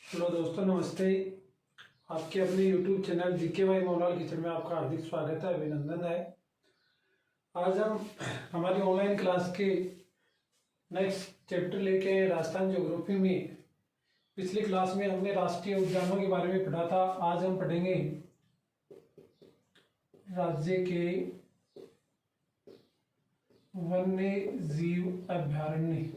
Hello दोस्तों, नमस्ते। आपके अपने YouTube चैनल जीके भाई मोहनलाल किचन में आपका हार्दिक स्वागत है, अभिनंदन है। आज हम हमारी ऑनलाइन क्लास के नेक्स्ट चैप्टर लेके आए राजस्थान ज्योग्राफी में। पिछली क्लास में हमने राष्ट्रीय उद्यानों के बारे में पढ़ा था। आज हम पढ़ेंगे राज्य के वन्य जीव अभयारण्य।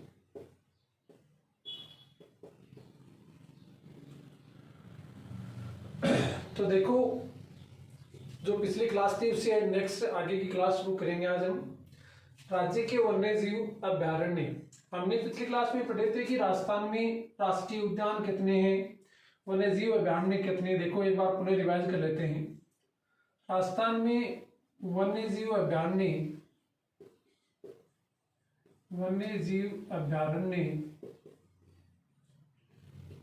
तो देखो, जो पिछली क्लास थी उससे नेक्स्ट आगे की क्लास शुरू करेंगे। आज हम राज्य के वन्य जीव अभयारण्य। हमने पिछली क्लास में पढ़े थे कि राजस्थान में राष्ट्रीय उद्यान कितने हैं, वन्य जीव अभयारण्य कितने। देखो एक बार पुनः रिवाइज कर लेते हैं। राजस्थान में वन्य जीव अभयारण्य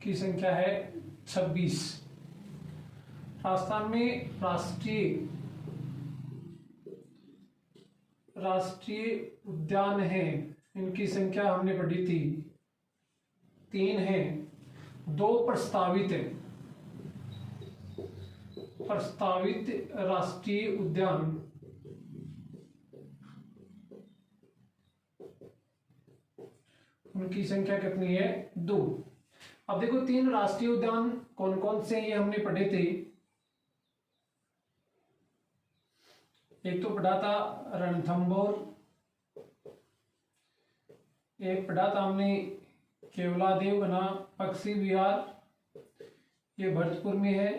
की संख्या है 26। राजस्थान में राष्ट्रीय उद्यान है, इनकी संख्या हमने पढ़ी थी 3 है। 2 प्रस्तावित राष्ट्रीय उद्यान, उनकी संख्या कितनी है? 2। अब देखो 3 राष्ट्रीय उद्यान कौन कौन से हैं ये हमने पढ़े थे। एक तो पढ़ा था रणथंभौर, एक पढ़ा था हमने केवलादेव घना पक्षी विहार, ये भरतपुर में है,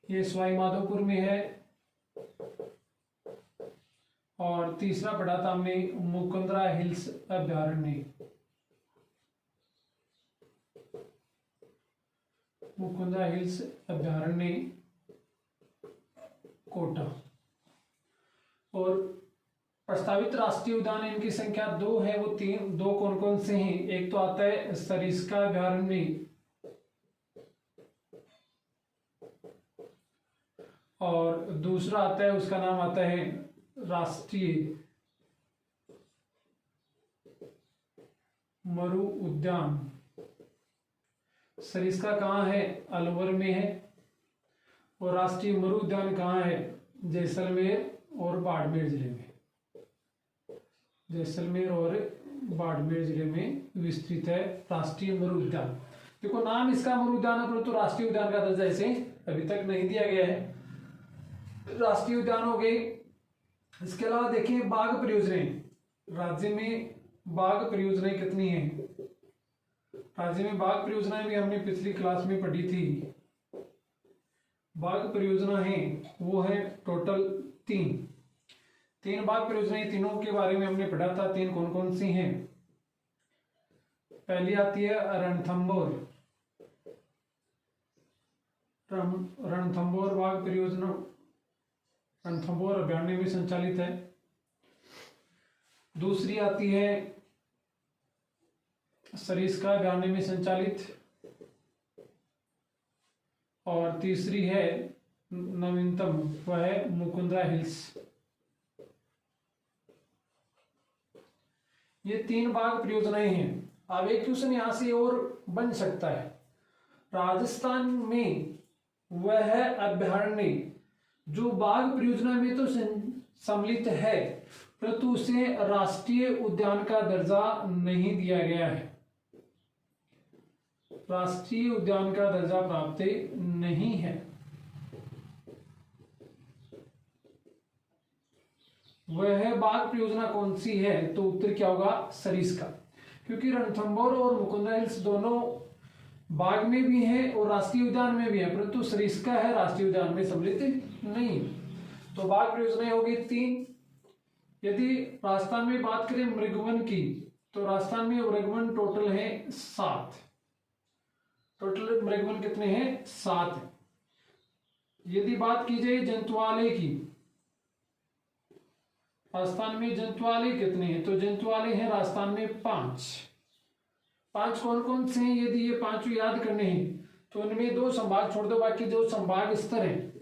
ये सवाई माधोपुर में है। और तीसरा पढ़ा था हमने मुकुंदरा हिल्स अभयारण्य, मुकुंदरा हिल्स अभयारण्य कोटा। और प्रस्तावित राष्ट्रीय उद्यान इनकी संख्या 2 है। वो 2 कौन कौन से हैं? एक तो आता है सरिस्का अभयारण्य, और दूसरा आता है, उसका नाम आता है राष्ट्रीय मरु उद्यान। सरिस्का कहाँ है? अलवर में है। और राष्ट्रीय मरु उद्यान कहाँ है? जैसलमेर और बाड़मेर जिले में। जैसलमेर और बाड़मेर जिले में विस्तृत है राष्ट्रीय मरु उद्यान। देखो नाम इसका मरु उद्यान है, परंतु राष्ट्रीय उद्यान का दर्जा इसे अभी तक नहीं दिया गया है। राष्ट्रीय उद्यान हो गए। इसके अलावा देखिए बाघ परियोजनाएं। राज्य में बाघ परियोजनाएं कितनी है? राज्य में बाघ परियोजनाएं भी हमने पिछली क्लास में पढ़ी थी। बाघ परियोजना है वो है टोटल 3 बाघ परियोजनाएं, तीनों के बारे में हमने पढ़ा था। 3 कौन कौन सी हैं? पहली आती है रणथंभौर। रणथंभौर बाघ परियोजना रणथंभौर अभयारण्य में संचालित है। दूसरी आती है सरिस्का अभयारण्य में संचालित। और तीसरी है नवीनतम, वह है मुकुंदरा हिल्स। ये 3 बाघ परियोजनाएं हैं। अब एक क्वेश्चन यहां से और बन सकता है, राजस्थान में वह अभयारण्य जो बाघ परियोजना में तो सम्मिलित है, परंतु उसे राष्ट्रीय उद्यान का दर्जा नहीं दिया गया है। राष्ट्रीय उद्यान का दर्जा प्राप्त नहीं है। वह बाघ परियोजना कौन सी है? तो उत्तर क्या होगा? सरिस्का। क्योंकि रणथंभौर और मुकुंदरा हिल्स दोनों बाघ में भी है और राष्ट्रीय उद्यान में भी है, परंतु सरिस्का है राष्ट्रीय उद्यान में सम्मिलित नहीं। तो बाघ परियोजनाएं होगी 3। यदि राजस्थान में बात करें मृगवन की, तो राजस्थान में मृगवन टोटल है 7। टोटल मृगवन कितने हैं? 7 है। यदि बात की जाए जंतुआलय की, राजस्थान में जंतुआलय कितने हैं? तो जंतुआलय हैं राजस्थान में 5 कौन कौन से हैं? यदि ये 5 याद करने हैं तो उनमें 2 संभाग छोड़ दो, बाकी 2 संभाग स्तर हैं।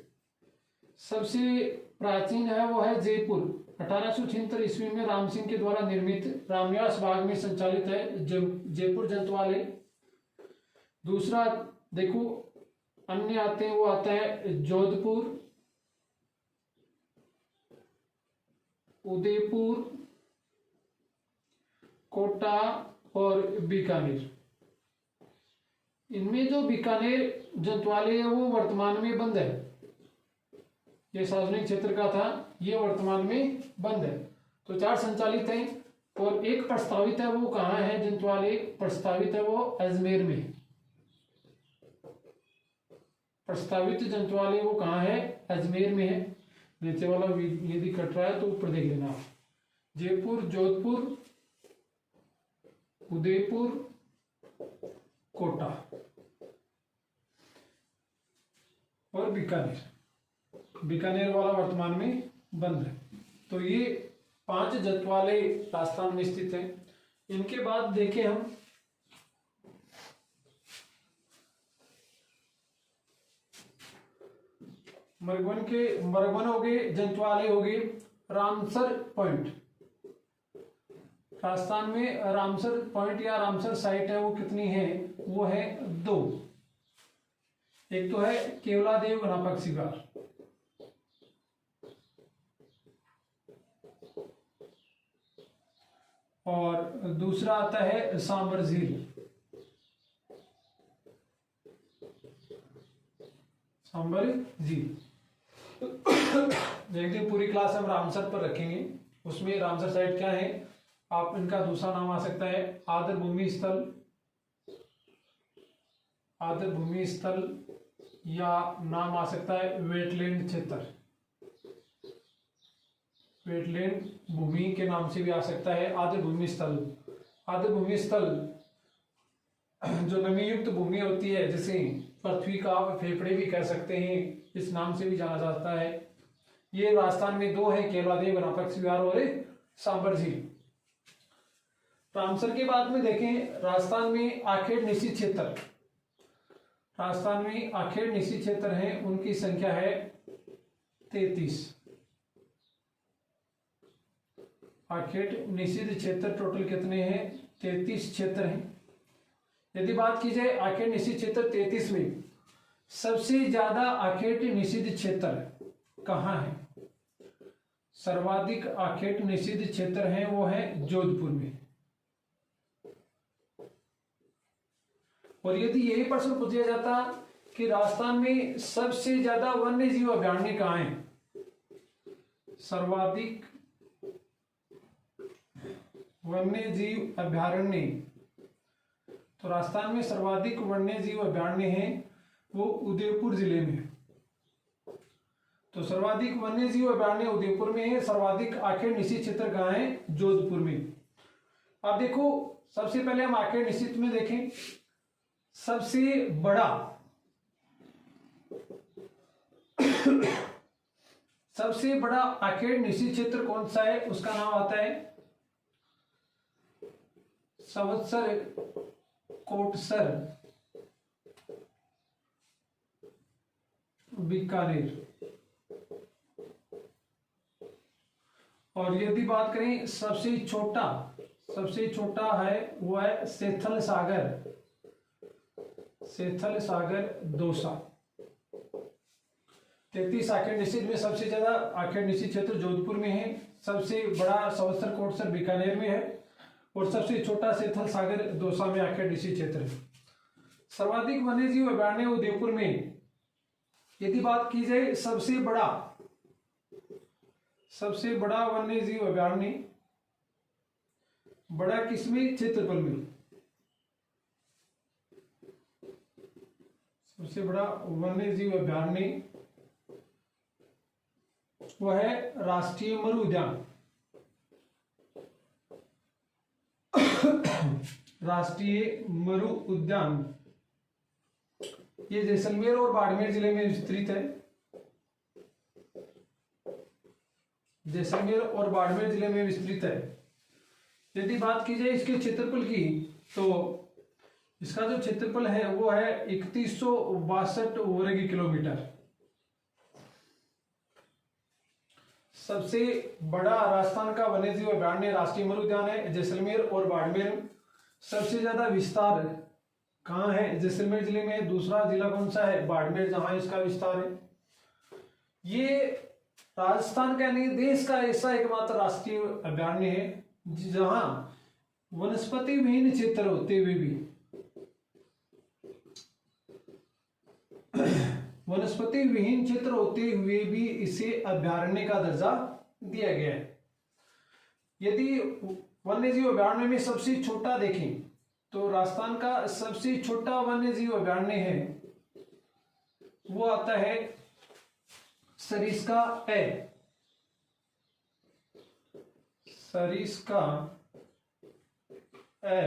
सबसे प्राचीन है वो है जयपुर। 1876 ईस्वी में राम सिंह के द्वारा निर्मित रामनिवास बाग में संचालित है जयपुर जंतुआलय। दूसरा देखो अन्य आते हैं, वो आता है जोधपुर, उदयपुर, कोटा और बीकानेर। इनमें जो बीकानेर जंतुवालय है वो वर्तमान में बंद है। ये सार्वजनिक क्षेत्र का था, ये वर्तमान में बंद है। तो 4 संचालित हैं और एक प्रस्तावित है। वो कहाँ है जंतुवालय प्रस्तावित है? वो अजमेर में। प्रस्तावित जंतुवालय वो कहाँ है? अजमेर में है। नीचे वाला यदि कट रहा है तो ऊपर देख लेना। जयपुर, जोधपुर, उदयपुर, कोटा और बीकानेर। बीकानेर वाला वर्तमान में बंद है। तो ये 5 जंतुवालय राजस्थान में स्थित हैं। इनके बाद देखें हम मरगवन हो गए, जंतुवालय हो गए। रामसर पॉइंट, राजस्थान में रामसर पॉइंट या रामसर साइट है, वो कितनी है? वो है 2। एक तो है केवलादेव घना पक्षी विहार, और दूसरा आता है सांबर झील। सांबर झील एक दिन पूरी क्लास हम रामसर पर रखेंगे। उसमें रामसर साइट क्या है, आप इनका दूसरा नाम आ सकता है आदर भूमि स्थल, आदर भूमि स्थल, या नाम आ सकता है वेटलैंड क्षेत्र। वेटलैंड भूमि के नाम से भी आ सकता है आदर भूमि स्थल। आदर भूमि स्थल जो नमी युक्त भूमि होती है, जिसे पृथ्वी का फेफड़े भी कह सकते हैं, इस नाम से भी जाना जाता है। ये राजस्थान में 2 है, केवलादेव घना पक्षी विहार और सांबर झील। रामसर के बाद में देखें राजस्थान में आखेड़ निश्चित क्षेत्र। राजस्थान में आखेड़ निश्चित क्षेत्र हैं, उनकी संख्या है 33। आखेड़ निषिद्ध क्षेत्र टोटल कितने हैं? 33 क्षेत्र हैं। यदि बात की जाए आखेड़ निषिद्ध क्षेत्र 33 में, सबसे ज्यादा आखेड़ निषिद्ध क्षेत्र कहाँ है? सर्वाधिक आखेड़ निषिद्ध क्षेत्र है वो है जोधपुर में। और यदि यही प्रश्न पूछा जाता कि राजस्थान में सबसे ज्यादा वन्य जीव अभयारण्य कहाँ है? सर्वाधिक वन्य जीव अभयारण्य, तो राजस्थान में सर्वाधिक वन्य जीव अभयारण्य है वो उदयपुर जिले में। तो सर्वाधिक वन्य जीव अभयारण्य उदयपुर में है। सर्वाधिक आखेड़ निषिद्ध क्षेत्र कहाँ है? जोधपुर में। अब देखो सबसे पहले हम आखेड़ निषिद्ध में देखें। सबसे बड़ा सबसे बड़ा आखेड़ निषिद्ध क्षेत्र कौन सा है? उसका नाम आता है संवत्सर कोटसर बीकानेर। और यदि बात करें सबसे छोटा है वो है सेथल सागर दौसा। 33 आखेड़ निषिद्ध में सबसे ज्यादा आखेड़ निषिद्ध क्षेत्र जोधपुर में है। सबसे बड़ा संवत्सर कोटसर बीकानेर में है और सबसे छोटा सेथल सागर दौसा में आखेड़ निषिद्ध क्षेत्र है। सर्वाधिक वन्यजीव अभयारण्य उदयपुर में। यदि बात की जाए सबसे बड़ा वन्यजीव अभयारण्य, बड़ा किसमें? क्षेत्रफल में। सबसे बड़ा वन्यजीव अभयारण्य वह है राष्ट्रीय मरु उद्यान। राष्ट्रीय मरु उद्यान ये जैसलमेर और बाड़मेर जिले में विस्तृत है। जैसलमेर और बाड़मेर जिले में विस्तृत है। यदि बात की जाए इसके क्षेत्रफल की, तो इसका जो क्षेत्रफल है वो है 3162 वर्ग किलोमीटर। सबसे बड़ा राजस्थान का वन्यजीव अभयारण्य राष्ट्रीय मरु उद्यान है जैसलमेर और बाड़मेर। सबसे ज्यादा विस्तार कहाँ है? जैसलमेर जिले में। दूसरा जिला कौन सा है? बाड़मेर, जहां इसका विस्तार है। ये राजस्थान का नहीं, देश का ऐसा एकमात्र राष्ट्रीय अभयारण्य है जहां वनस्पति विहीन क्षेत्र होते हुए भी वनस्पति विहीन क्षेत्र होते हुए भी इसे अभयारण्य का दर्जा दिया गया है। यदि वन्यजीव अभयारण्य में सबसे छोटा देखें तो राजस्थान का सबसे छोटा वन्यजीव अभयारण्य है वो आता है सरिस्का ए। सरिस्का ए,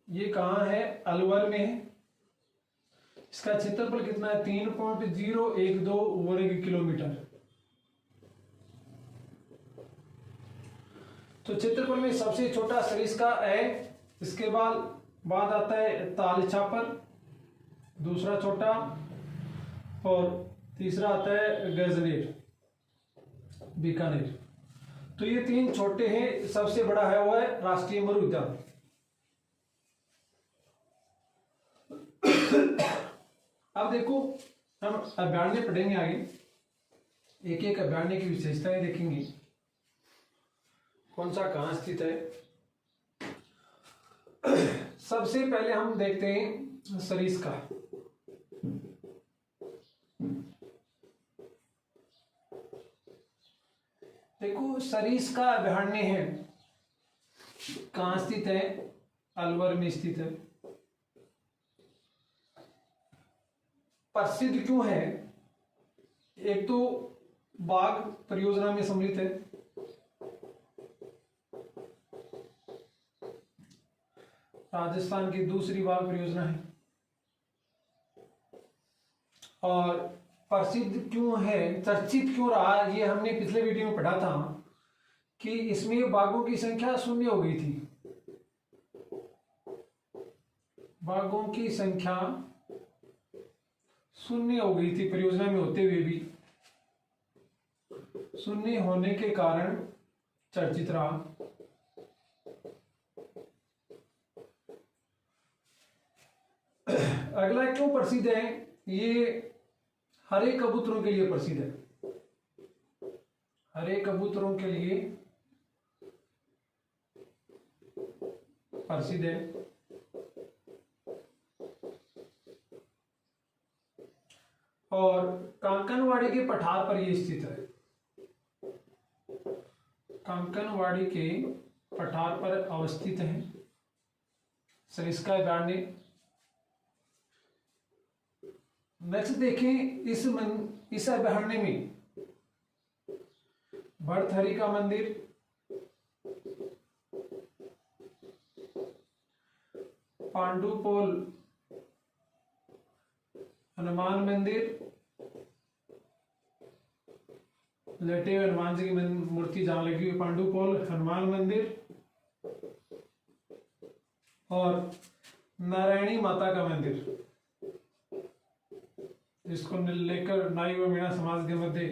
ये कहाँ है? अलवर में है। इसका क्षेत्रफल कितना है? 3.012 वर्ग किलोमीटर। तो क्षेत्रफल में सबसे छोटा सरिस्का है। इसके बाद आता है ताल छापर, दूसरा छोटा, और तीसरा आता है गजनेर, बीकानेर। तो ये तीन छोटे हैं, सबसे बड़ा है वो है राष्ट्रीय मरु उद्यान। अब देखो, हम अभयारण्य पढ़ेंगे आगे, एक एक अभयारण्य की विशेषताएं देखेंगे, कौन सा कहाँ स्थित है। सबसे पहले हम देखते हैं सरिस्का। देखो, सरिस्का अभयारण्य है, कहाँ स्थित है? अलवर में स्थित है। प्रसिद्ध क्यों है? एक तो बाघ परियोजना में सम्मिलित है, राजस्थान की दूसरी बाघ परियोजना है। और प्रसिद्ध क्यों है, चर्चित क्यों रहा, ये हमने पिछले वीडियो में पढ़ा था कि इसमें बाघों की संख्या शून्य हो गई थी। बाघों की संख्या शून्य हो गई थी परियोजना में होते हुए भी, शून्य होने के कारण चर्चित रहा। अगला क्यों प्रसिद्ध है? ये हरे कबूतरों के लिए प्रसिद्ध है। हरे कबूतरों के लिए प्रसिद्ध है। और कांकनवाड़ी के पठार पर यह स्थित है। कांकनवाड़ी के पठार पर अवस्थित है सरिस्का अभयारण्य। नेक्स्ट देखें, इस अभयारण्य में भरथरी का मंदिर, पांडुपोल हनुमान मंदिर, लेटे हुए हनुमान जी की मूर्ति जहां लगी हुई, पांडुपोल हनुमान मंदिर, और नारायणी माता का मंदिर, जिसको लेकर नाई व मीणा समाज के मध्य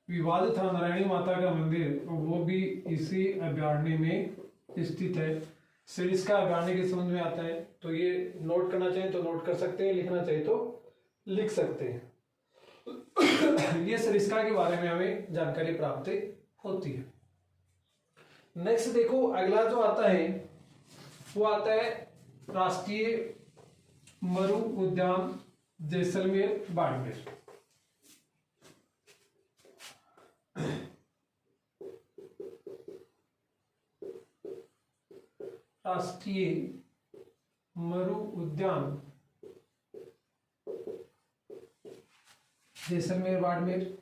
विवाद था। नारायणी माता का मंदिर वो भी इसी अभयारण्य में स्थित है। सरिस्का अभयारण्य के संबंध में आता है, तो ये नोट करना चाहिए तो नोट कर सकते हैं, लिखना चाहिए तो लिख सकते हैं। ये सरिस्का के बारे में हमें जानकारी प्राप्त होती है। नेक्स्ट देखो, अगला जो आता है वो आता है राष्ट्रीय मरु उद्यान जैसलमेर बाड़मेर। राष्ट्रीय मरु उद्यान जैसलमेर बाड़मेर।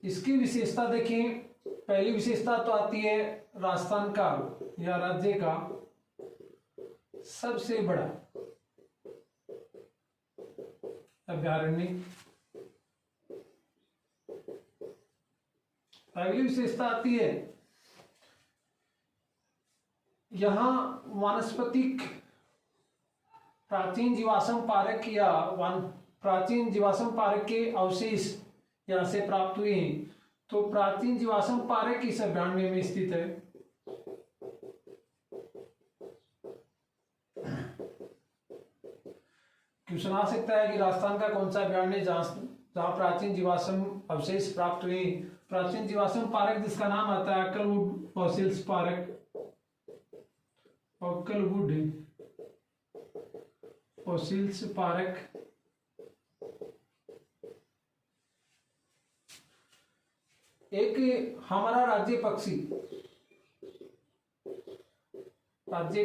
इसकी विशेषता देखें, पहली विशेषता तो आती है राजस्थान का या राज्य का सबसे बड़ा अभयारण्य। अगली विशेषता आती है यहां वानस्पतिक प्राचीन जीवाश्म पार्क या प्राचीन जीवाश्म पार्क के अवशेष यहां से प्राप्त हुए हैं। तो प्राचीन जीवाश्म पार्क किस अभयारण्य में स्थित है? क्वेश्चन आ सकता है कि राजस्थान का कौन सा अभयारण्य जहां प्राचीन जीवाश्म अवशेष प्राप्त हुए? प्राचीन जीवाश्म पार्क जिसका नाम आता है अक्कलवुड फॉसिल्स पार्क, अक्कलवुड फॉसिल्स पार्क। एक हमारा राज्य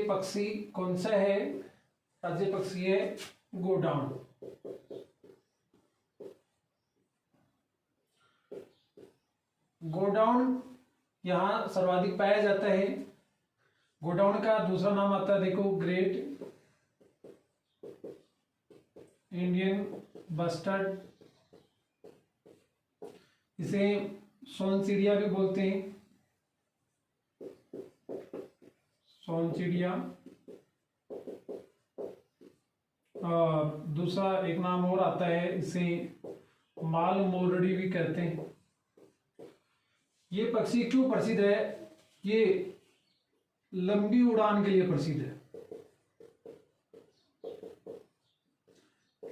पक्षी कौन सा है? राज्य पक्षी है गोडाउन। गोडाउन यहाँ सर्वाधिक पाया जाता है। गोडाउन का दूसरा नाम आता है देखो ग्रेट इंडियन बस्टर्ड, इसे सोनचिड़िया भी बोलते हैं, सोनचिड़िया। और दूसरा एक नाम और आता है, इसे माल मोरडी भी कहते हैं। ये पक्षी क्यों प्रसिद्ध है? ये लंबी उड़ान के लिए प्रसिद्ध है,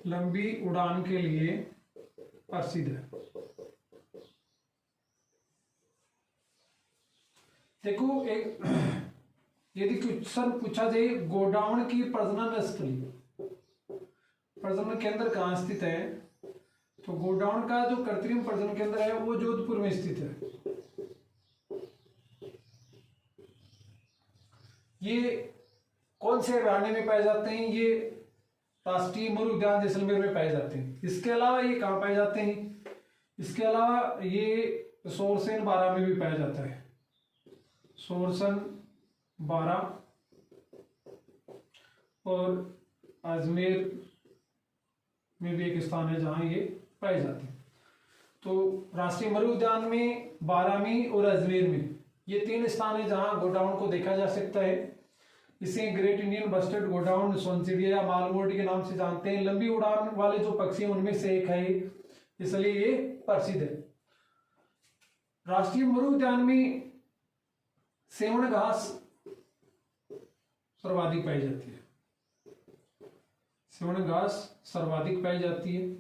लंबी उड़ान के लिए प्रसिद्ध है। देखो एक यदि क्वेश्चन पूछा जाए गोडाउन की प्रजनन स्थली, प्रजनन केंद्र कहाँ स्थित है, तो गोडाउन का जो कृत्रिम प्रजनन केंद्र है वो जोधपुर में स्थित है। ये कौन से अभयारण्य में पाए जाते हैं? ये राष्ट्रीय मरु उद्यान जैसलमेर में पाए जाते हैं। इसके अलावा ये कहाँ पाए जाते हैं? इसके अलावा ये सोरसेन बारा में भी पाया जाता है, सोरसन बारा, और अजमेर में भी एक स्थान है जहां ये पाए जाते हैं। तो राष्ट्रीय मरु उद्यान में बारामी और अजमेर में ये 3 स्थान है जहां गोडाउन को देखा जा सकता है। इसे great Indian bustard godown, Sonchiriya या मालमोरडी के नाम से जानते हैं। लंबी उड़ान वाले जो पक्षी हैं उनमें से एक है, इसलिए ये प्रसिद्ध है। राष्ट्रीय मरु उद्यान में सेवण घास सर्वाधिक पाई जाती है, सेवण घास सर्वाधिक पाई जाती है।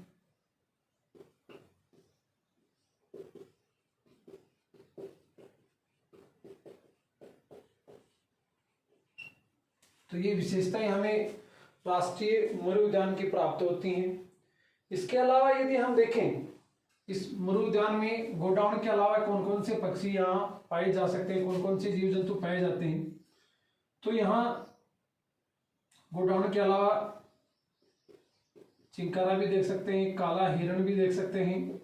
तो ये विशेषताएं हमें राष्ट्रीय मरु उद्यान की प्राप्त होती हैं। इसके अलावा यदि हम देखें इस मरु उद्यान में गोडाउन के अलावा कौन कौन से पक्षी यहाँ पाए जा सकते हैं, कौन कौन से जीव जंतु पाए जाते हैं, तो यहाँ गोडाउन के अलावा चिंकारा भी देख सकते हैं, काला हिरण भी देख सकते हैं,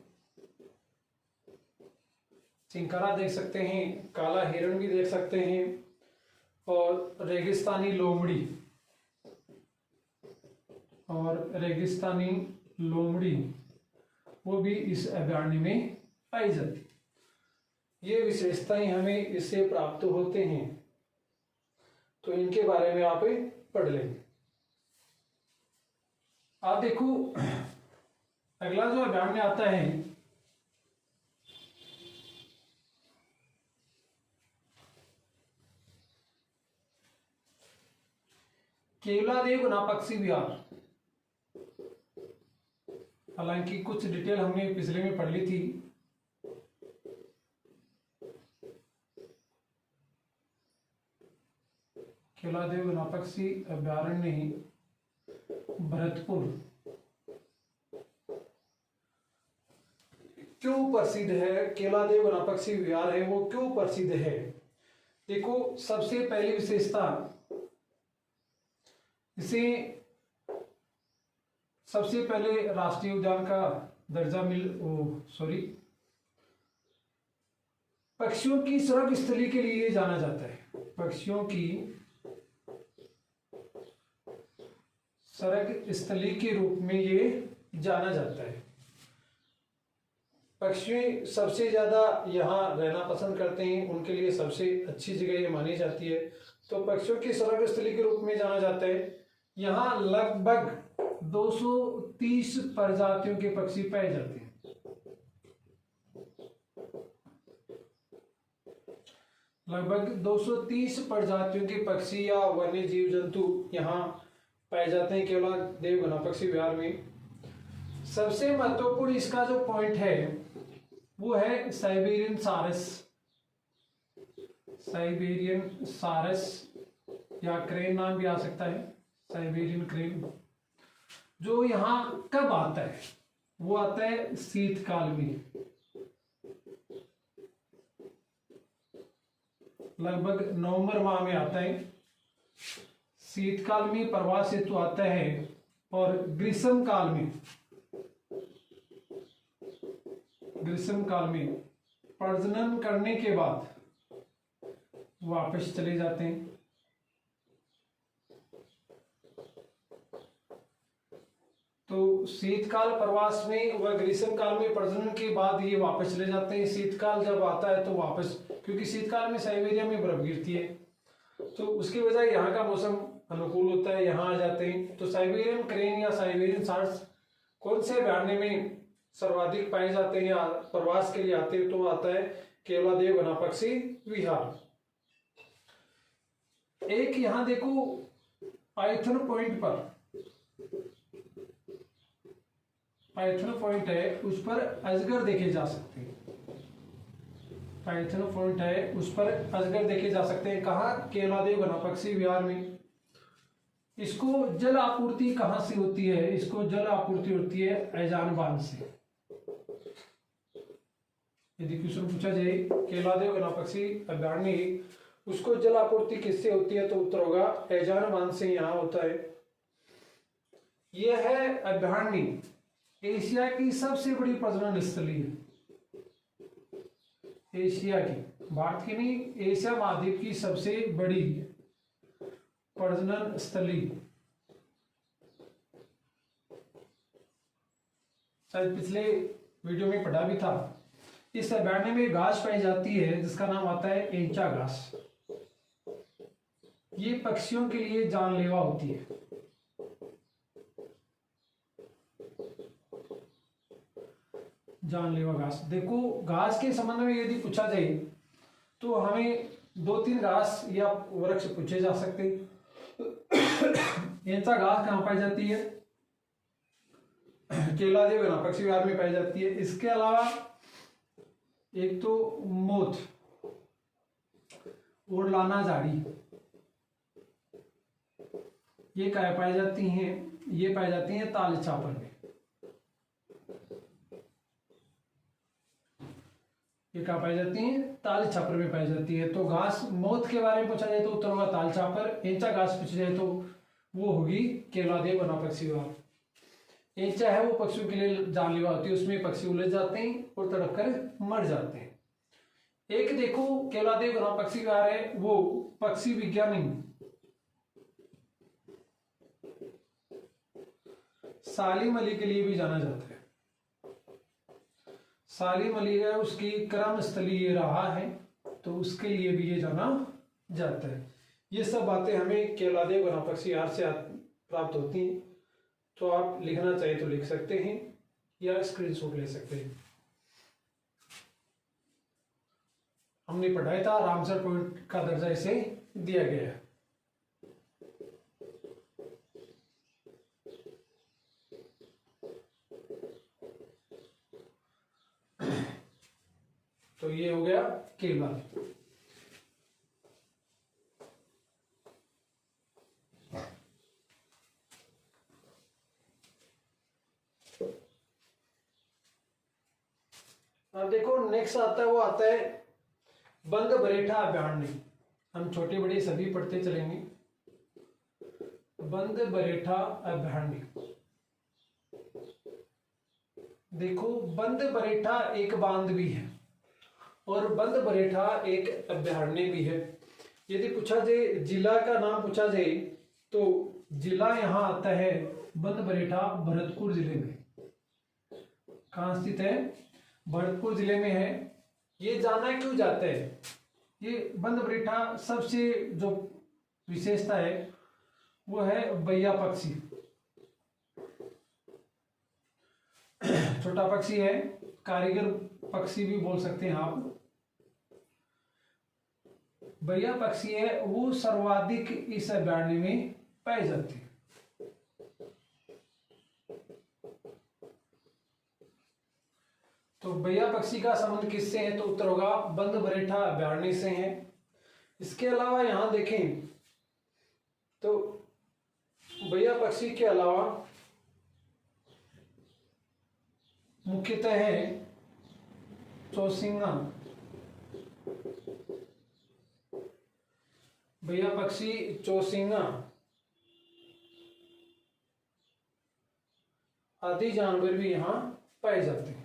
चिंकारा देख सकते हैं, काला हिरण भी देख सकते हैं, और रेगिस्तानी लोमड़ी, और रेगिस्तानी लोमड़ी वो भी इस अभयारण्य में पाई जाती है। ये विशेषताएं हमें इससे प्राप्त होते हैं, तो इनके बारे में आप पढ़ लेंगे। आप देखो अगला जो अभयारण्य आता है केवलादेव वनापक्षी विहार। हालांकि कुछ डिटेल हमने पिछले में पढ़ ली थी। केवलादेव वनापक्षी अभयारण्य ही भरतपुर क्यों प्रसिद्ध है? केवलादेव वनापक्षी विहार है वो क्यों प्रसिद्ध है? देखो सबसे पहली विशेषता, इसे सबसे पहले राष्ट्रीय उद्यान का दर्जा पक्षियों की सुरग स्थली के लिए जाना जाता है। पक्षियों की सरग स्थली के रूप में ये जाना जाता है। पक्षी सबसे ज्यादा यहाँ रहना पसंद करते हैं, उनके लिए सबसे अच्छी जगह ये मानी जाती है। तो पक्षियों की सरग स्थली के रूप में जाना जाता है। यहाँ लगभग 230 प्रजातियों के पक्षी पाए जाते हैं। लगभग 230 प्रजातियों के पक्षी या वन्य जीव जंतु यहाँ पाए जाते हैं केवल देवघना पक्षी विहार में। सबसे महत्वपूर्ण इसका जो पॉइंट है वो है साइबेरियन सारस। साइबेरियन सारस या क्रेन नाम भी आ सकता है, साइबेरियन क्रेन, जो यहाँ कब आता है? वो आता है शीतकाल में, लगभग नवंबर माह में आता है। शीतकाल में प्रवास हेतु आता है और ग्रीष्म काल में प्रजनन करने के बाद वापस चले जाते हैं। तो शीतकाल प्रवास में व ग्रीष्म काल में प्रजनन के बाद ये वापस चले जाते हैं। शीतकाल जब आता है तो वापस, क्योंकि शीतकाल में साइबेरिया में बर्फ गिरती है तो उसकी वजह यहाँ का मौसम अनुकूल होता है, यहाँ आ जाते हैं। तो साइबेरियन क्रेन या साइबेरियन सार्स कौन से अभयारण्य में सर्वाधिक पाए जाते हैं या प्रवास के लिए आते हैं? तो आता है केवला देवघना पक्षी विहार। एक यहाँ देखो पाइथन पॉइंट है, उस पर अजगर देखे जा सकते हैं। पाइथन पॉइंट है, उस पर अजगर देखे जा सकते हैं। कहाँ? केवला देवघना पक्षी विहार में। इसको जल आपूर्ति कहाँ से होती है? इसको जल आपूर्ति होती है ऐजान बांध से। यदि क्वेश्चन पूछा जाए केवला देवघना पक्षी अभयारण्य, उसको जल आपूर्ति किससे होती है? तो उत्तर होगा ऐजान बांध से यहाँ होता है। यह है अभयारण्य एशिया की सबसे बड़ी प्रजनन स्थली है। एशिया की, भारत की नहीं, एशिया महाद्वीप की सबसे बड़ी प्रजनन स्थली। शायद पिछले वीडियो में पढ़ा भी था। इस अभयारण्य में घास पाई जाती है जिसका नाम आता है एंचा घास। ये पक्षियों के लिए जानलेवा होती है। जानलेवा घास। देखो घास के संबंध में यदि पूछा जाए तो हमें 2-3 घास या वृक्ष पूछे जा सकते। एंचा घास कहाँ पाई जाती है? केवला देवघना पक्षी विहार में पाई जाती है। इसके अलावा एक तो मोथ और लाना झाड़ी, ये कहाँ पाई जाती हैं? ये पाई जाती हैं ताल छापर में। ये कहाँ पाई जाती हैं? ताल छापर में पाई जाती है। तो घास, मोथ के बारे में पूछा जाए तो उत्तर होगा ताल छापर। एंचा घास पूछा जाए तो वो होगी केवला देवघना पक्षी विहार। एंचा है वो पक्षियों के लिए जानलेवा होती है, उसमें पक्षी उलझ जाते हैं और तड़प कर मर जाते हैं। एक देखो केवला देवघना पक्षी विहार है, वो पक्षी विज्ञानी सालिम अली के लिए भी जाना जाता है। सालिम अली है, उसकी कर्म स्थली ये रहा है, तो उसके लिए भी ये जाना जाता है। ये सब बातें हमें केवला देवघना पक्षी विहार से प्राप्त होती हैं। तो आप लिखना चाहे तो लिख सकते हैं या स्क्रीनशॉट ले सकते हैं। हमने पढ़ाया था रामसर पॉइंट का दर्जा इसे दिया गया है। तो ये हो गया केवला। अब देखो नेक्स्ट आता है, वो आता है बंद बरेठा अभयारण्य। हम छोटे बड़े सभी पढ़ते चलेंगे। बंद बरेठा अभयारण्य। देखो बंद बरेठा एक बांध भी है और बंद बरेठा एक अभयारण्य भी है। यदि पूछा जाए जिला का नाम पूछा जाए तो जिला यहाँ आता है बंद बरेठा भरतपुर जिले में। कहाँ स्थित है? भरतपुर जिले में है। ये जाना क्यों जाता है? ये बंद बरेठा सबसे जो विशेषता है वो है बैया पक्षी। छोटा पक्षी है, कारीगर पक्षी भी बोल सकते हैं आप। बैया पक्षी है वो सर्वाधिक इस अभयारण्य में पाई जाती है। तो बैया पक्षी का संबंध किससे है? तो उत्तर होगा बंद बरेठा अभयारण्य से है। इसके अलावा यहां देखें तो बैया पक्षी के अलावा मुख्यतः है चौसिंगा। बैया पक्षी चौसिंगा आदि जानवर भी यहां पाए जाते हैं।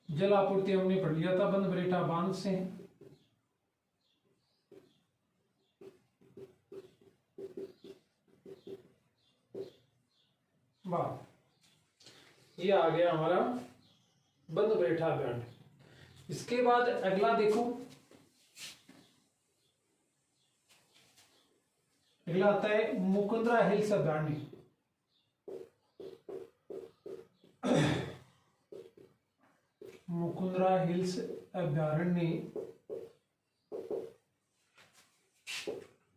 जल आपूर्ति हमने पढ़ लिया था, बंद बरेठा बांध से है। वाह, ये आ गया हमारा बंद बरेठा अभयारण्य। इसके बाद अगला देखो, अगला आता है मुकुंदरा हिल्स अभयारण्य। मुकुंदरा हिल्स अभयारण्य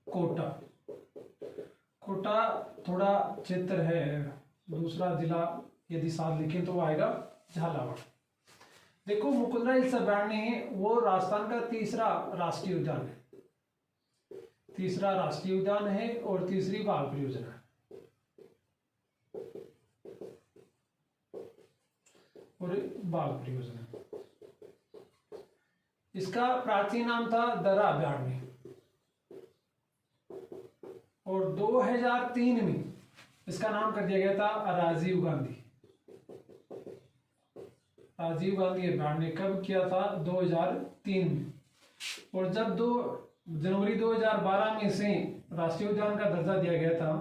कोटा। कोटा थोड़ा क्षेत्र है, दूसरा जिला यदि साथ लिखें तो वो आएगा झालावाड़। देखो मुकुंदरा हिल्स अभयारण्य है वो राजस्थान का तीसरा राष्ट्रीय उद्यान है। तीसरा राष्ट्रीय उद्यान है और तीसरी बाघ परियोजना है। और बाघ परियोजना, इसका प्राचीन नाम था दरा अभयारण्य और 2003 में इसका नाम कर दिया गया था राजीव गांधी। राजीव गांधी अभयारण्य कब किया था? 2003 में। और जब 2 जनवरी 2012 में इसे राष्ट्रीय उद्यान का दर्जा दिया गया था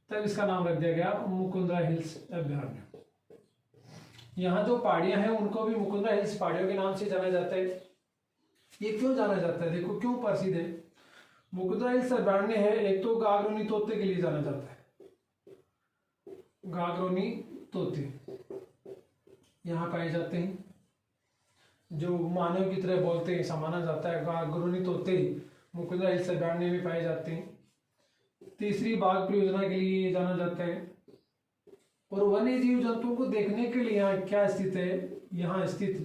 तब इसका नाम रख दिया गया मुकुंदरा हिल्स अभयारण्य। यहाँ जो पहाड़ियां हैं उनको भी मुकुंदरा हिल्स पहाड़ियों के नाम से जाना जाता है। ये क्यों जाना जाता है? देखो क्यों प्रसिद्ध है। मुकुंदरा हिल्स अभयारण्य है, एक तो गागरोनी तोते के लिए जाना जाता है। गागरोनी तोते यहाँ पाए जाते हैं, जो मानव की तरह बोलते हैं, ऐसा माना जाता है। गागरोनी तोते मुकुंदरा हिल्स अभयारण्य में पाए जाते हैं। तीसरी बाघ परियोजना के लिए जाना जाता है। और वन्य जीव जंतुओं को देखने के लिए यहाँ क्या स्थित है? यहाँ स्थित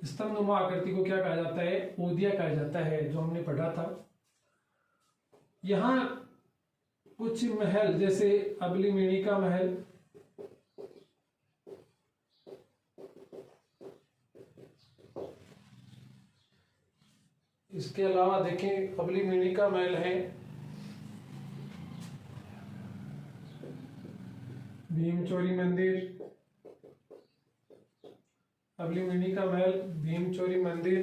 स्तंभनुमा आकृति को क्या कहा जाता है? ओदिया कहा जाता है, जो हमने पढ़ा था। यहाँ कुछ महल जैसे अबलीमेणी का महल, इसके अलावा देखें अबलीमेणी का महल है, भीमचोरी मंदिर, अबलीमेणी का महल, भीमचोरी मंदिर,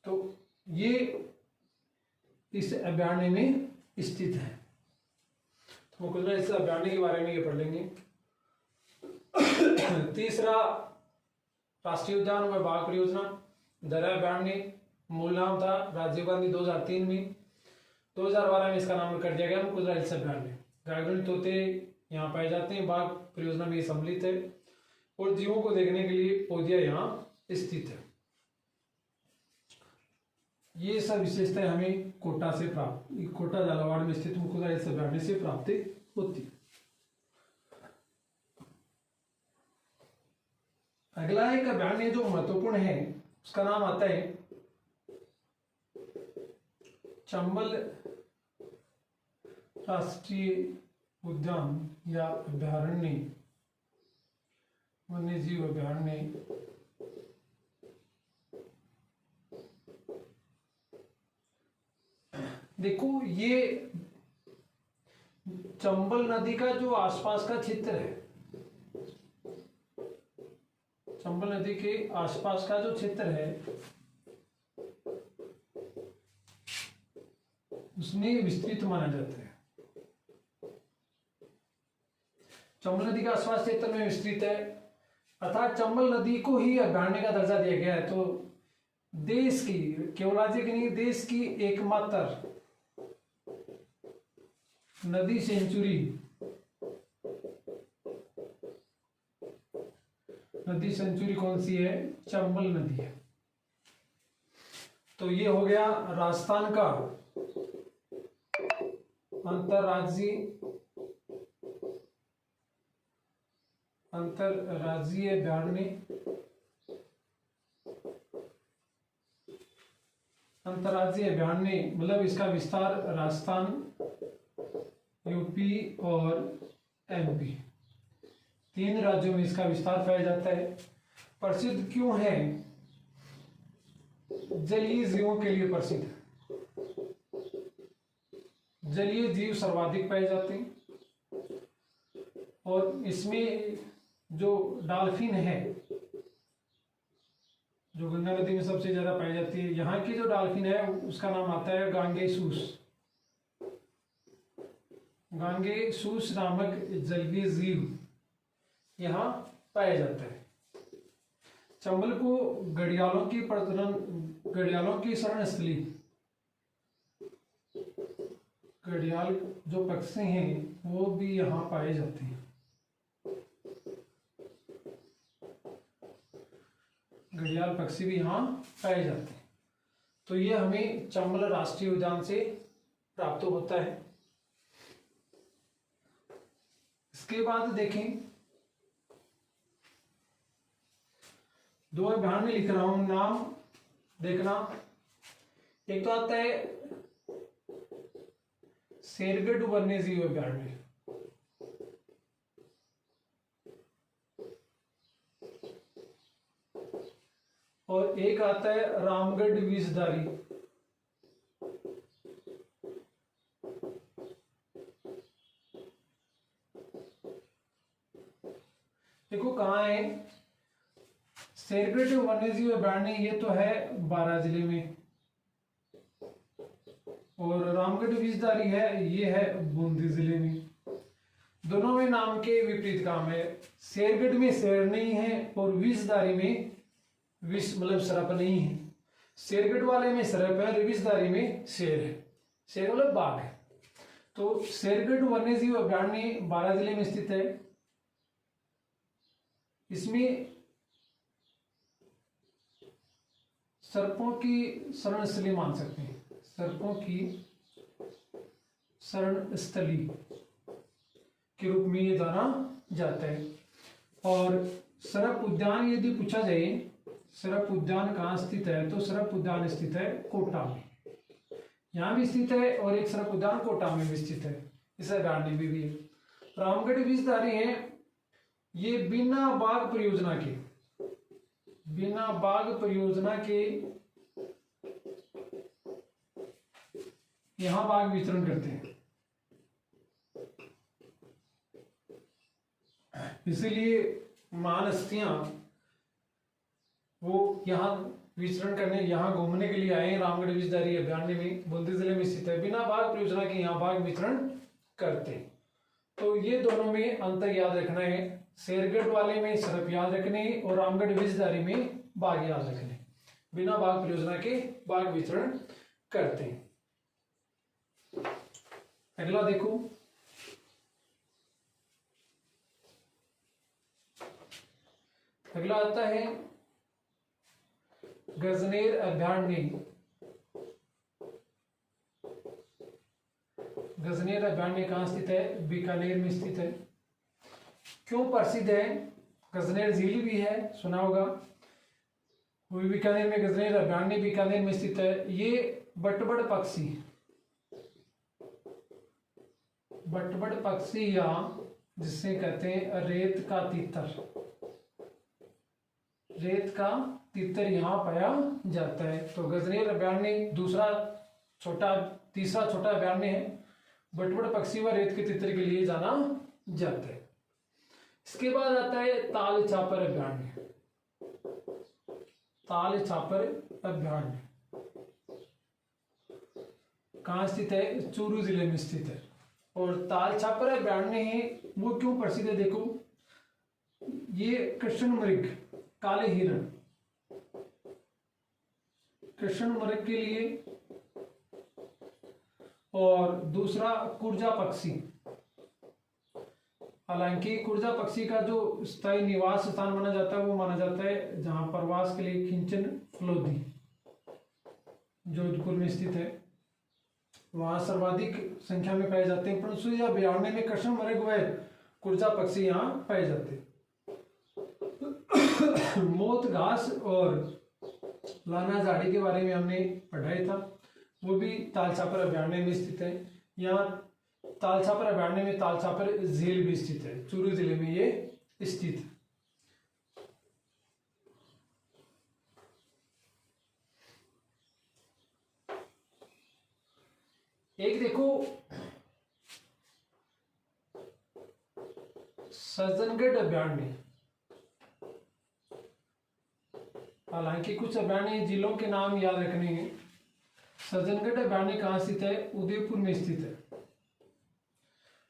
तो ये इस अभयारण्य में स्थित है। तो मुकुंदरा हिल्स अभयारण्य के बारे में ये पढ़ लेंगे। तीसरा राष्ट्रीय उद्यान व बाघ परियोजना दरा अभयारण्य, मूल नाम था राजीव गांधी। 2003 में 2012 में इसका नाम कर दिया गया मुकुंदरा हिल्स अभयारण्य। गागरोनी तोते यहाँ पाए जाते हैं, बाघ परियोजना में सम्मिलित है और जीवों को देखने के लिए ओदिया यहाँ स्थित है। ये सब विशेषताएं हमें कोटा से प्राप्त, कोटा झालावाड़ में स्थित मुकुंदरा हिल्स अभयारण्य से प्राप्त होती है। अगला एक अभयारण्य जो महत्वपूर्ण है उसका नाम आता है चंबल राष्ट्रीय उद्यान या अभयारण्य, वन्य जीव अभयारण्य। देखो ये चंबल नदी का जो आसपास का क्षेत्र है, चंबल नदी के आसपास का जो क्षेत्र है उसमें विस्तृत माना जाता है। चंबल नदी का आसपास क्षेत्र में विस्तृत है, अर्थात चंबल नदी को ही अभयारण्य का दर्जा दिया गया है। तो देश की, केवल राज्य की नहीं, देश की एकमात्र नदी सेंचुरी, नदी सेंचुरी कौन सी है? चंबल नदी है। तो ये हो गया राजस्थान का अंतरराज्यीय अभयारण्य। अंतरराज्यीय अभयारण्य मतलब इसका विस्तार राजस्थान, यूपी और एमपी, 3 राज्यों में इसका विस्तार पाया जाता है। प्रसिद्ध क्यों है? जलीय जीवों के लिए प्रसिद्ध है। जलीय जीव सर्वाधिक पाए जाते हैं और इसमें जो डॉल्फिन है, जो गंगा नदी में सबसे ज्यादा पाई जाती है, यहाँ की जो डॉल्फिन है उसका नाम आता है गांगेसूस। गांगेसूस नामक जलीय जीव यहाँ पाया जाता है। चंबल को घड़ियालों की शरण स्थली, घड़ियाल जो पक्षी हैं वो भी यहाँ पाए जाते हैं। घड़ियाल पक्षी भी यहाँ पाए जाते हैं। तो ये हमें चंबल राष्ट्रीय उद्यान से प्राप्त होता है। इसके बाद देखें, 2 अभयारण्य लिख रहा हूं, नाम देखना। एक तो आता है शेरगढ़ वन्यजीव अभयारण्य, और एक आता है रामगढ़ विषधारी। देखो कहाँ है शेरगढ़ वन्यजीव अभयारण्य, ये तो है 12 जिले में, और रामगढ़ विषधारी है ये है बूंदी जिले में। दोनों में नाम के विपरीत काम है। शेरगढ़ में शेर नहीं है और विषधारी में विष मतलब सर्प नहीं है। शेरगढ़ वाले में सर्प है और विषधारी में शेर है। शेर मतलब बाघ है। तो शेरगढ़ वन्यजीव अभयारण्य 12 जिले में स्थित है। इसमें सर्पों की शरण स्थली मान सकते हैं, सर्पों की शरण स्थली के रूप में ये जाना जाता है। और सर्प उद्यान यदि पूछा जाए, सर्प उद्यान कहाँ स्थित है, तो सर्प उद्यान स्थित है कोटा में। यहाँ भी स्थित है और एक सर्प उद्यान कोटा में भी स्थित है, इस अभयारण्य में भी है। रामगढ़ विषधारी है, ये बिना बाघ परियोजना के यहां बाघ विचरण करते हैं, इसीलिए महान हस्तियां वो यहाँ विचरण करने, यहाँ घूमने के लिए आए हैं। रामगढ़ विषधारी अभयारण्य में बूंदी जिले में स्थित है। बिना बाघ परियोजना के यहाँ बाघ विचरण करते हैं। तो ये दोनों में अंतर याद रखना है। शेरगढ़ वाले में सर्प याद रखने और रामगढ़ विषधारी में बाघ याद रखने। बिना बाघ परियोजना के बाघ विचरण करते हैं। अगला देखो, अगला आता है गजनेर अभयारण्य। गजनेर अभयारण्य कहाँ स्थित है? बीकानेर में स्थित है। क्यों प्रसिद्ध है? गजनेर झील भी है, सुना होगा। वो बीकानेर में गजनेर अभयारण्य बीकानेर में स्थित है। ये बटबड़ पक्षी या जिसे कहते हैं रेत का तीतर यहाँ पाया जाता है। तो गजनेर अभयारण्य तीसरा छोटा अभयारण्य है। बटबड़ पक्षी व रेत के तीतर के लिए जाना जाता है। इसके बाद आता है ताल छापर अभयारण्य। ताल छापर अभयारण्य कहाँ स्थित है? चूरू जिले में स्थित है। और ताल छापर अभयारण्य है वो क्यों प्रसिद्ध है? देखो, ये कृष्ण मृग, काले हिरण, कृष्ण मृग के लिए और दूसरा कुर्जा पक्षी। हालांकि कुर्जा पक्षी का जो स्थायी निवास स्थान माना जाता है वो माना जाता है जहां प्रवास के लिए खिंचन फलोदी जोधपुर में स्थित है, वहां सर्वाधिक संख्या में पाए जाते हैं। परंतु यह अभ्यारण्य में कृष्ण मृग व कुर्जा पक्षी यहाँ पाए जाते हैं। मोत घास और लाना झाड़ी के बारे में हमने पढ़ाया था, वो भी तालछापर अभ्यारण्य में स्थित है। यहाँ तालछापर अभ्यारण्य में तालछापर झील भी स्थित है, चूरू जिले में ये स्थित है। एक देखो सज्जनगढ़ अभ्यारण्य। हालांकि कुछ अभ्यारण्य जिलों के नाम याद रखने हैं। सज्जनगढ़ अभ्यारण्य कहाँ स्थित है? उदयपुर में स्थित है।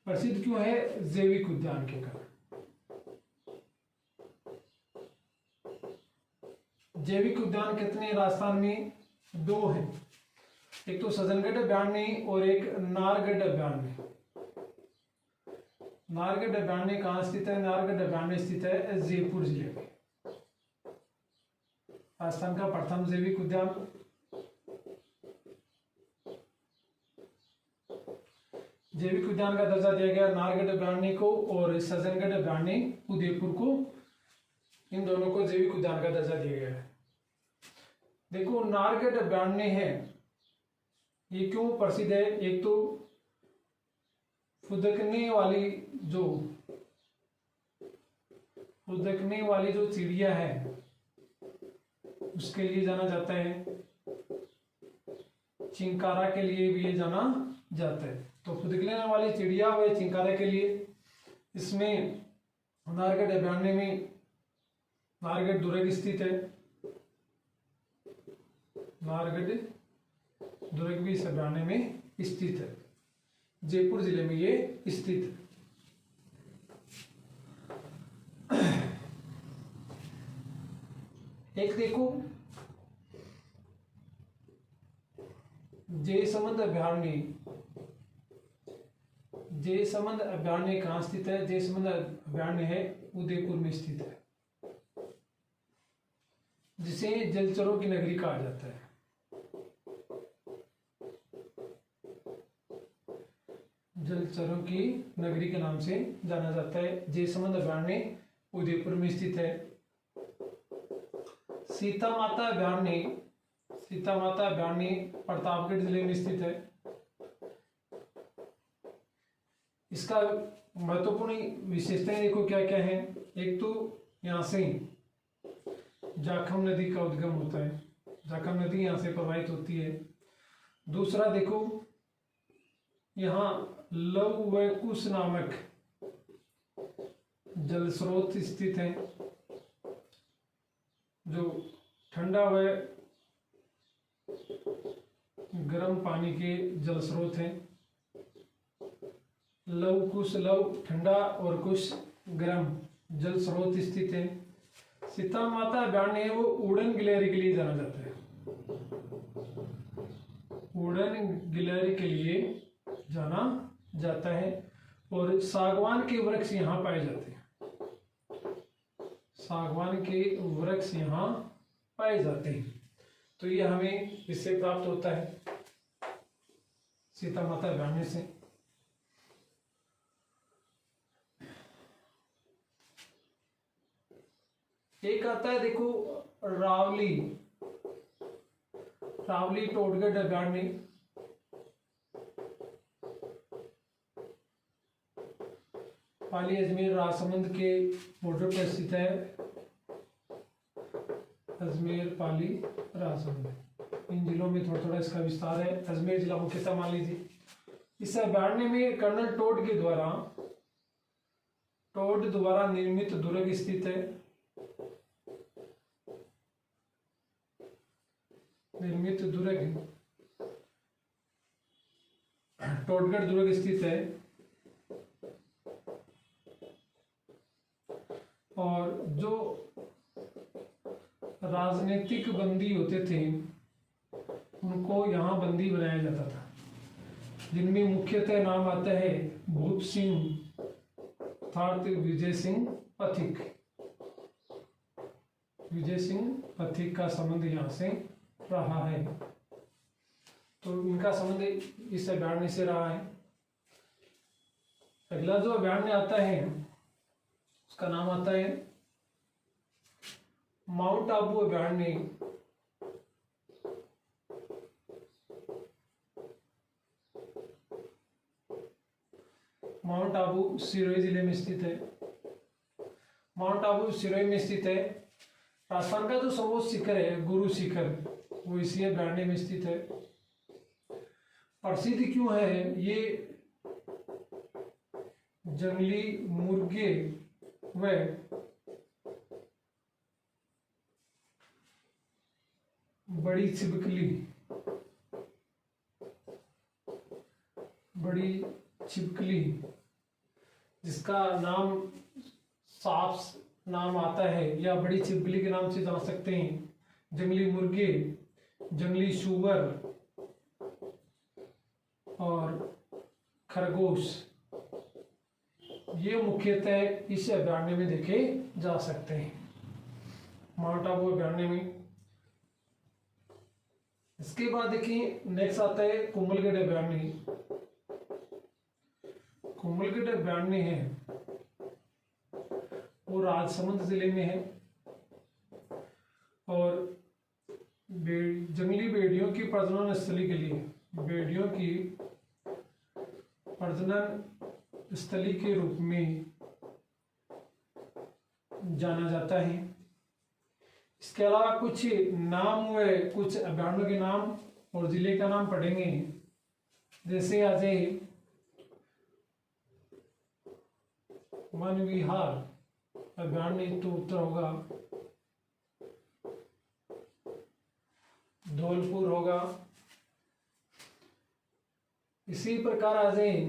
प्रसिद्ध क्यों है? जैविक उद्यान के कारण। जैविक उद्यान कितने राजस्थान में? 2 हैं, एक तो सज्जनगढ़ अभ्यारण्य और एक नाहरगढ़ अभ्यारण्य। नाहरगढ़ अभ्यारण्य कहाँ स्थित है? नाहरगढ़ अभ्यारण्य स्थित है जयपुर जिले में। राजस्थान का प्रथम जैविक उद्यान। जैविक उद्यान का दर्जा दिया गया नाहरगढ़ अभ्यारण्य को और सज्जनगढ़ अभ्यारण्य उदयपुर को, इन दोनों को जैविक उद्यान का दर्जा दिया गया है। देखो नाहरगढ़ अभ्यारण्य है, ये क्यों प्रसिद्ध है? एक तो फुदकने वाली जो चिड़िया है उसके लिए जाना जाता है, चिंकारा के लिए भी ये जाना जाता है। तो फुदकने वाली चिड़िया व चिंकारा के लिए इसमें नाहरगढ़ अभ्यारण्य में नाहरगढ़ दुर्ग स्थित है। नाहरगढ़ दुर्ग भी इस अभ्यारण्य में स्थित है, जयपुर जिले में ये स्थित है। एक देखो जयसमंद अभ्यारण्य। जयसमंद अभ्यारण्य कहाँ स्थित है? जयसमंद अभ्यारण्य है उदयपुर में स्थित है, जिसे जलचरों की नगरी कहा जाता है। जलचरों की नगरी के नाम से जाना जाता है। जयसमंद अभ्यारण्य उदयपुर में स्थित है। सीता माता अभ्यारण्य प्रतापगढ़ जिले में स्थित है। इसका महत्वपूर्ण विशेषताएं देखो क्या क्या है। एक तो यहाँ से जाखम नदी का उद्गम होता है, जाखम नदी यहाँ से प्रवाहित होती है। दूसरा देखो यहाँ लव व कुश नामक जल स्रोत स्थित हैं, जो ठंडा व गर्म पानी के जल स्रोत हैं। लव कुश, लव ठंडा और कुश गर्म जल स्रोत स्थित है। सीता माता अभ्यारण्य है वो उड़न गिलहरी के लिए जाना जाता है। उड़न गिलहरी के लिए जाना जाता है। और सागवान के वृक्ष यहाँ पाए जाते हैं। सागवान के वृक्ष यहाँ पाए जाते हैं। तो ये हमें इससे प्राप्त होता है, सीता माता अभ्यारण्य से। एक आता है देखो रावली टोडगढ़ अभ्यारण्य। पाली अजमेर राजसमंद के बॉर्डर पर स्थित है। अजमेर पाली राजसमंद, इन जिलों में थोड़ा थोड़ा इसका विस्तार है। अजमेर जिला मुख्यतः मान लीजिए। इस अभ्यारण्य में कर्नल टोड द्वारा निर्मित दुर्ग स्थित है। निर्मित दुर्ग टोडगढ़ दुर्ग स्थित है। और जो राजनीतिक बंदी होते थे उनको यहाँ बंदी बनाया जाता था। जिनमें मुख्यतः नाम आता है भूप सिंह अर्थात विजय सिंह पथिक। विजय सिंह पथिक का संबंध यहाँ से रहा है, तो इनका संबंध इस अभ्यारण्य से रहा है। अगला जो अभ्यारण्य आता है उसका नाम आता है माउंट आबू अभ्यारण्य। माउंट आबू सिरोही जिले में स्थित है। माउंट आबू सिरोही में स्थित है। राजस्थान का जो सर्वोच्च शिखर है गुरु शिखर, वो इसी अभ्यारण्य में स्थित है। प्रसिद्ध क्यों है? ये जंगली मुर्गे व बड़ी छिपकली जिसका नाम साफ नाम आता है या बड़ी छिपकली के नाम से जान सकते हैं, जंगली मुर्गे, जंगली सूअर और खरगोश, ये मुख्यतः इस अभ्यारण्य में देखे जा सकते हैं, माउंट आबू अभ्यारण्य में। इसके बाद देखिए नेक्स्ट आता है कुंभलगढ़ अभ्यारण्य। कुंभलगढ़ अभ्यारण्य है वो राजसमंद जिले में है और जंगली भेड़ियों की प्रजनन स्थली के लिए, भेड़ियों की प्रजनन स्थली के रूप में जाना जाता है। इसके अलावा कुछ नाम हुए, कुछ अभ्यारण्यों के नाम और जिले का नाम पढ़ेंगे। जैसे आज वन विहार अभ्यारण्य तो उत्तर होगा, धौलपुर होगा। इसी प्रकार आ जाए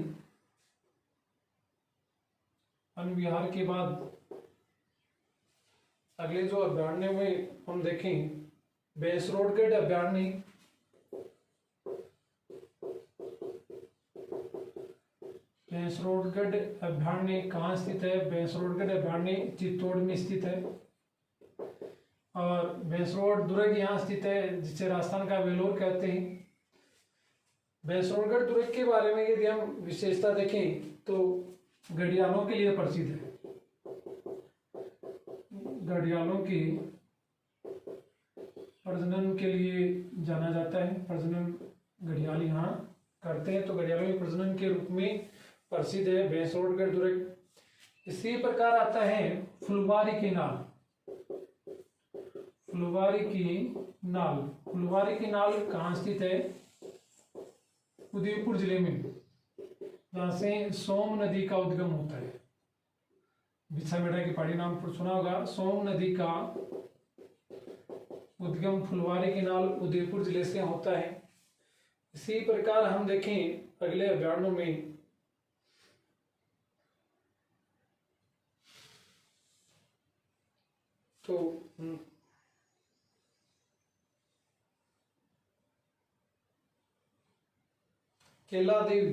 वन विहार के बाद अगले जो अभ्यारण्य में हम देखें भैंसरोडगढ़ अभ्यारण्य। भैंसरोडगढ़ अभ्यारण्य कहाँ स्थित है? भैंसरोडगढ़ अभ्यारण्य चित्तौड़ में स्थित है और भैंसरोड दुर्ग यहाँ स्थित है, जिसे राजस्थान का वेलोर कहते हैं। भैंसरोडगढ़ दुर्ग के बारे में यदि हम विशेषता देखें तो घड़ियालों के लिए प्रसिद्ध है। घड़ियालों की प्रजनन के लिए जाना जाता है, प्रजनन घड़ियाल यहाँ करते हैं, तो घड़ियालों के प्रजनन के रूप में प्रसिद्ध है भैंसरोडगढ़ दुर्ग। इसी प्रकार आता है फुलवारी की नाल। फुलवारी की नाल, फुलवारी की नाल कहाँ स्थित है? उदयपुर जिले में, जहाँ से सोम नदी का उद्गम होता है। बिछामेड़ा की पहाड़ी नाम पर सुना होगा। सोम नदी का उद्गम फुलवारी की नाल उदयपुर जिले से होता है। इसी प्रकार हम देखें अगले अभ्यारण्यों में तो केला देवी,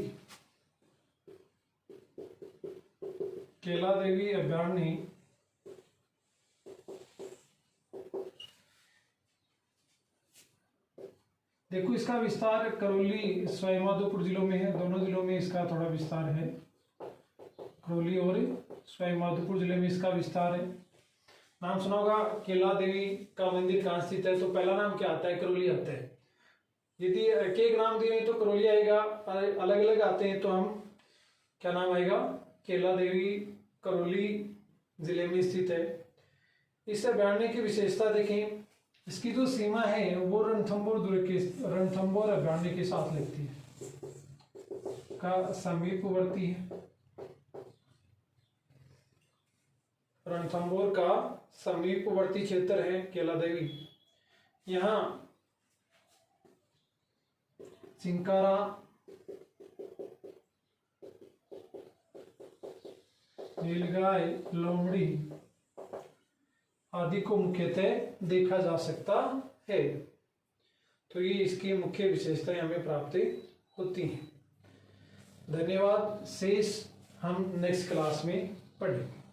केला देवी अभ्यारण्य देखो, इसका विस्तार करौली सवाईमाधोपुर जिलों में है। दोनों जिलों में इसका थोड़ा विस्तार है, करौली और सवाईमाधोपुर जिले में इसका विस्तार है। नाम सुना होगा केला देवी का मंदिर कहाँ स्थित है? तो पहला नाम क्या आता है? करौली आता है। यदि एक एक नाम दिए तो करौली आएगा, अलग अलग आते हैं तो हम क्या नाम आएगा? केला देवी करौली जिले में स्थित है। इस अभ्यारण्य की विशेषता देखें, इसकी जो सीमा है वो रणथंभौर दुर्ग के, रणथंभौर अभ्यारण्य के साथ लगती है, का समीपवर्ती है। रणथंभौर का समीपवर्ती क्षेत्र है केला देवी। यहाँ चिंकारा, नीलगाय, लोमड़ी आदि को मुख्यतः देखा जा सकता है। तो ये इसकी मुख्य विशेषताएं हमें प्राप्त होती हैं। धन्यवाद। शेष हम नेक्स्ट क्लास में पढ़ेंगे।